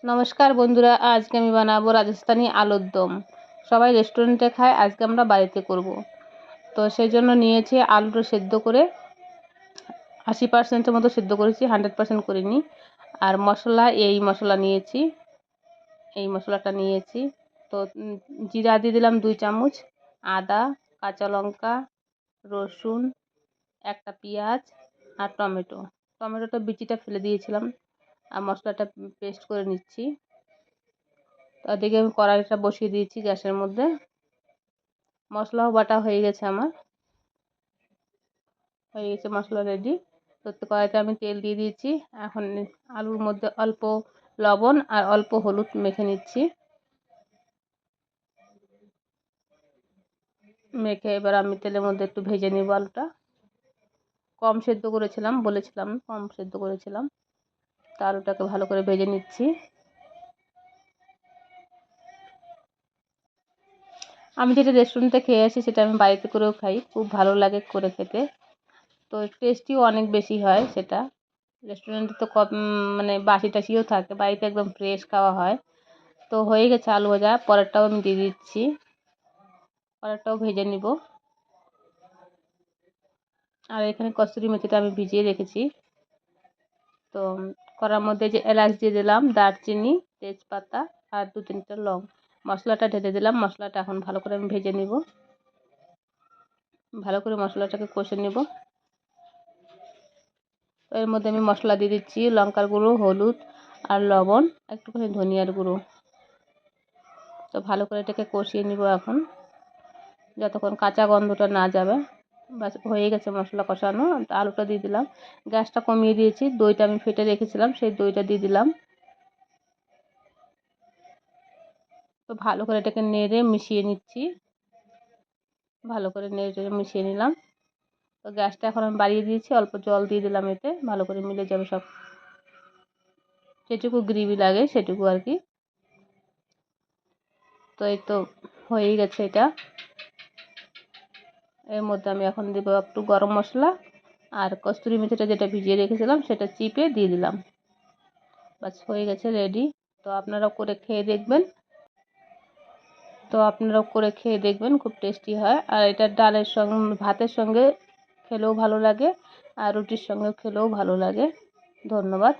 নমস্কার বন্ধুরা, আজকে আমি বানাবো রাজস্থানি আলুর দম। সবাই রেস্টুরেন্টে খায়, আজকে আমরা বাড়িতে করব। তো সেই জন্য নিয়েছি আলুটা সেদ্ধ করে 80% মতো সেদ্ধ করেছি, 100% করিনি। আর মশলা এই মশলা নিয়েছি, এই মশলাটা নিয়েছি। তো জিরা দিয়ে দিলাম 2 চামচ, আদা, কাঁচা লঙ্কা, রসুন, একটা পেঁয়াজ আর টমেটোটা বিচিটা ফেলে দিয়েছিলাম। আর মশলাটা পেস্ট করে নিচ্ছি। তো ওদিকে আমি কড়াইটা বসিয়ে দিয়েছি গ্যাসের মধ্যে। মশলাও বাটা হয়ে গেছে আমার, হয়ে গেছে মশলা রেডি। তো কড়াইতে আমি তেল দিয়ে দিয়েছি। এখন আলুর মধ্যে অল্প লবণ আর অল্প হলুদ মেখে নিচ্ছি। মেখে এবার আমি তেলের মধ্যে একটু ভেজে নিব আলুটা। কম সেদ্ধ করেছিলাম, বলেছিলাম কম সেদ্ধ করেছিলাম। তো আলুটাকে ভালো করে ভেজে নিচ্ছি। আমি যেটা রেস্টুরেন্টে খেয়ে আসি সেটা আমি বাড়িতে করেও খাই, খুব ভালো লাগে করে খেতে। তো টেস্টিও অনেক বেশি হয় সেটা। রেস্টুরেন্টে তো মানে বাসি টাসিও থাকে, বাড়িতে একদম ফ্রেশ খাওয়া হয়। তো হয়ে গেছে আলু ভাজা, পরেরটাও আমি দিয়ে দিচ্ছি। পরেরটাও ভেজে নিব। আর এখানে কসুরি মেথিটা আমি ভিজিয়ে রেখেছি। তো কড়ার মধ্যে যে এলাচ দিয়ে দিলাম, দারচিনি, তেজপাতা আর 2-3টা লং। মশলাটা ঢেলে দিলাম। মশলাটা এখন ভালো করে আমি ভেজে নিব। ভালো করে মশলাটাকে কষে নেব। এর মধ্যে আমি মশলা দিয়ে দিচ্ছি লঙ্কার গুঁড়ো, হলুদ আর লবণ, একটুখানি ধনিয়ার গুঁড়ো। তো ভালো করে এটাকে কষিয়ে নিব এখন, যতক্ষণ কাঁচা গন্ধটা না যাবে। বাস হয়ে গেছে মশলা কষানো। আলুটা দিয়ে দিলাম। গ্যাসটা কমিয়ে দিয়েছি। দইটা আমি ফেটে রেখেছিলাম, সেই দইটা দিয়ে দিলাম। তো ভালো করে এটাকে নেড়ে মিশিয়ে নিচ্ছি। ভালো করে নেড়ে মিশিয়ে নিলাম। তো গ্যাসটা এখন আমি বাড়িয়ে দিয়েছি, অল্প জল দিয়ে দিলাম, এতে ভালো করে মিলে যাবে সব, যেটুকু গ্রেভি লাগে সেটুকু আর কি। তো এই তো হয়েই গেছে এটা। এর মধ্যে আমি এখন দেবো একটু গরম মশলা আর কস্তুরি মেথিটা যেটা ভিজিয়ে রেখেছিলাম সেটা চিপে দিয়ে দিলাম। বাস হয়ে গেছে রেডি। তো আপনারাও করে খেয়ে দেখবেন। খুব টেস্টি হয়। আর এটা ডালের সঙ্গে, ভাতের সঙ্গে খেলেও ভালো লাগে, আর রুটির সঙ্গে খেলেও ভালো লাগে। ধন্যবাদ।